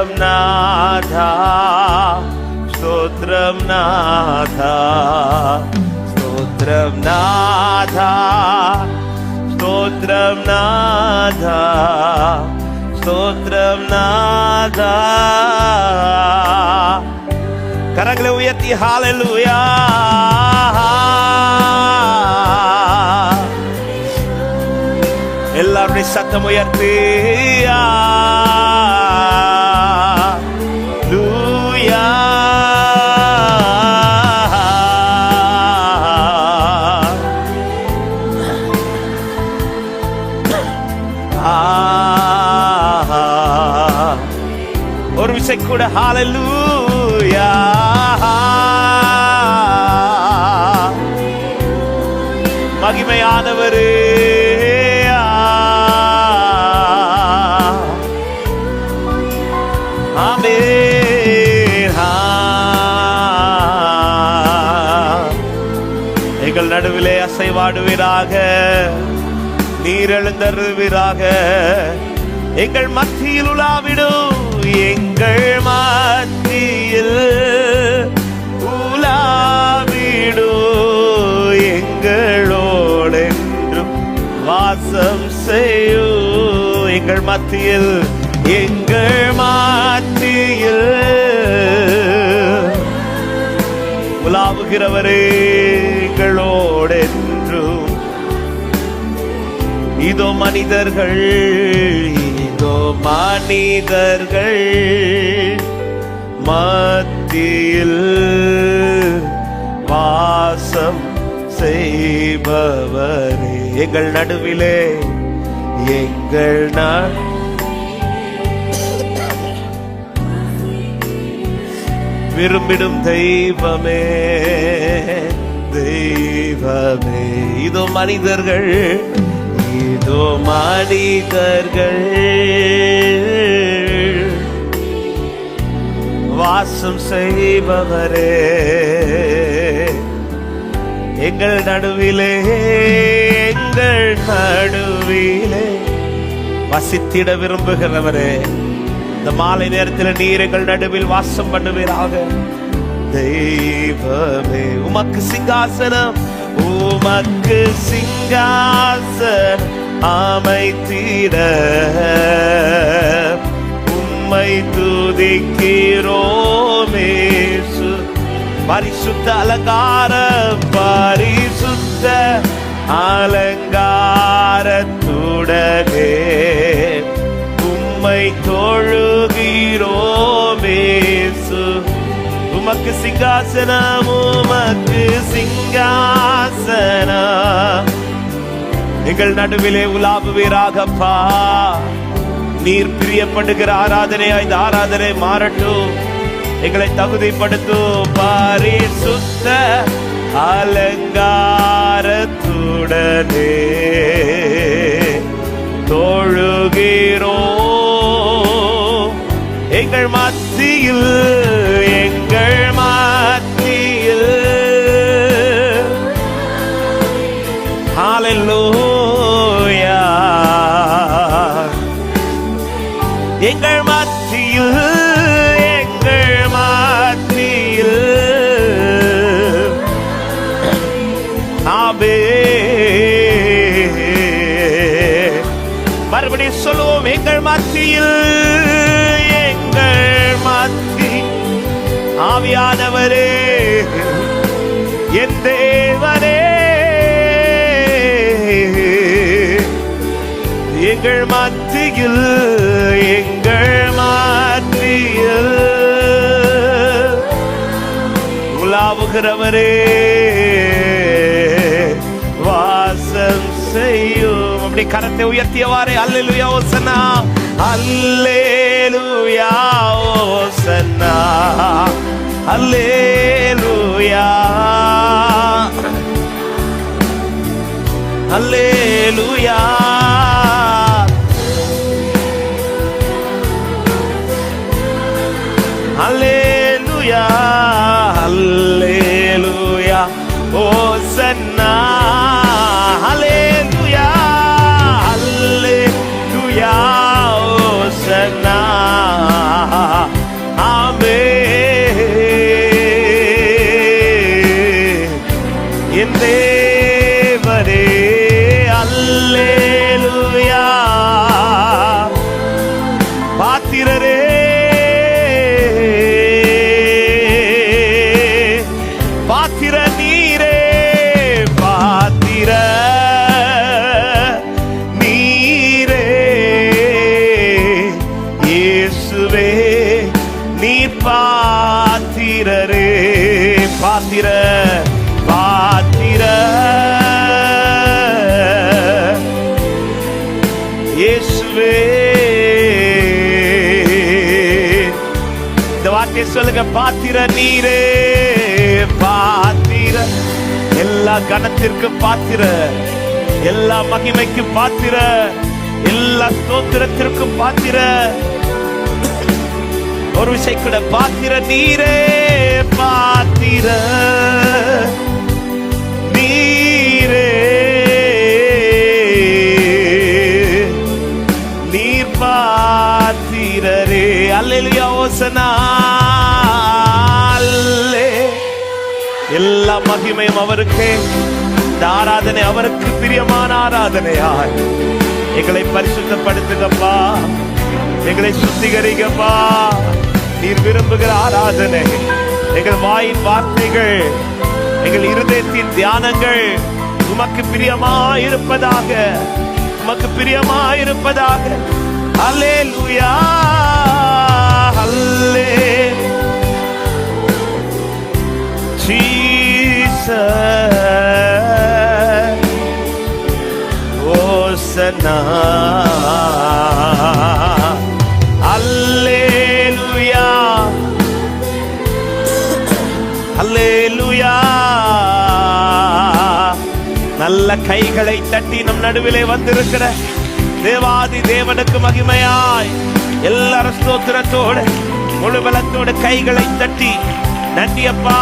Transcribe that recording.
ஸ்தோத்ரம் நாதா, ஸ்தோத்ரம் நாதா, ஸ்தோத்ரம் நாதா, ஸ்தோத்ரம் நாதா, ஸ்தோத்ரம் நாதா. கரங்களை உயர்த்தி ஹல்லேலூயா. எல்லாருடைய சத்தம் உயர்த்தி லூயா. ஒரு விசை கூட ஹல்லேலூயா. மகிமையானவரே, எங்கள் நடுவிலே அசைவாடுவீராக, நீர் எழுந்தருவீராக, எங்கள் மத்தியில் உலாவிடும், எங்கள் மத்தியில் உலாவிடும், எங்களோடென்றும் வாசம் செய்யும், எங்கள் மத்தியில், எங்கள் மத்தியில் உலாவுகிறவரே, எங்களோடென்றும். இதோ மனிதர்கள், இதோ மனிதர்கள் மத்தியில் வாசம் செய்பவரே, எங்கள் நடுவிலே, எங்கள் விரும்பிடும் தெய்வமே, தெய்வமே. இதோ மனிதர்கள், இதோ மனிதர்கள் வாசம் செய்பவரே, எங்கள் நடுவிலே, எங்கள் நடுவிலே வசித்திட விரும்புகிறவரே, இந்த மாலை நேரத்தில் நீர் எங்கள் நடுவில் வாசம் பண்ணுவீராக. தெய்வமே, உமக்கு சிங்காசனம், உமக்கு சிங்காசனம் அமைத்திட உம்மை துதிக்கிறோமே. பரிசுத்த அலங்காரம், பரிசுத்த அலங்காரத்துடனே உம்மை தொழுகிறோமே. உமக்கு சிங்காசனம், உமக்கு சிங்காசனம் எங்கள் நடுவிலே உலாவுவீராகப்பா. நீர் பிரியப்படுகிற ஆராதனையா இந்த ஆராதனை மாறட்டும், எங்களை தகுதிப்படுத்தும். பரிசுத்த அலங்காரத்துடனே தொழுகிறோம், எங்கள் மத்தியில், எங்கள் மத்தியில். ஹல்லேலூயா. எங்கள் மத்தியில், எங்கள் மத்தியில். ஆமே. மறுபடியும் சொல்லுவோம், எங்கள் மத்தியில், எங்கள் மத்தி. ஆவியானவரே, என் தேவனே, எங்கள் மத்தியில், எங்கள் மத்தியில் உலாவுகிறவரே வாசம் செய்யும். அப்படி கரத்தை உயர்த்தியவாறே அல்லேலூயா ஓசன்னா, அல்லேலூயா ஓசன்னா, அல்லேலூயா, அல்லேலூயா. அல்லேலூயா, அல்லேலூயா ஓசன்னா, அல்லேலூயா, அல்லேலூயா ஓசன்னா. இயேசுவே நீர் பாத்திரரே. பாத்திர பாத்திர இயேசுவே. இந்த வார்த்தையை சொல்லுங்க, பாத்திர நீரே. பாத்திர, எல்லா கணத்திற்கு பாத்திர, எல்லா மகிமைக்கு பாத்திர, எல்லா ஸ்தோத்திரத்திற்கு பாத்திர. ஒரு விஷயம் கூட, பாத்திர நீரே. பாத்திர நீரே, நீர் பாத்திரரே. அல்லேலூயா, ஓசனா. எல்லா மகிமையும் அவருக்கே. இந்த ஆராதனை அவருக்கு பிரியமான ஆராதனையாய் எங்களை பரிசுத்தப்படுத்துங்கப்பா, எங்களை சுத்திகரிங்கப்பா. நீர் விரும்புகிற ஆராதனை, எங்கள் வாயின் வார்த்தைகள், எங்கள் இருதயத்தின் தியானங்கள் உமக்கு பிரியமாயிருப்பதாக, உமக்கு பிரியமாயிருப்பதாக. அல்லேலூயா, அல்லே ஜீசஸ். ஓசனா. அல்லேலூயா, அல்லேலூயா. நல்ல கைகளை தட்டி நம் நடுவிலே வந்திருக்கிற தேவாதி தேவனுக்கு மகிமையாய் எல்லாரும் ஸ்தோத்திரத்தோடு முழு பலத்தோடு கைகளை தட்டி, நன்றி அப்பா,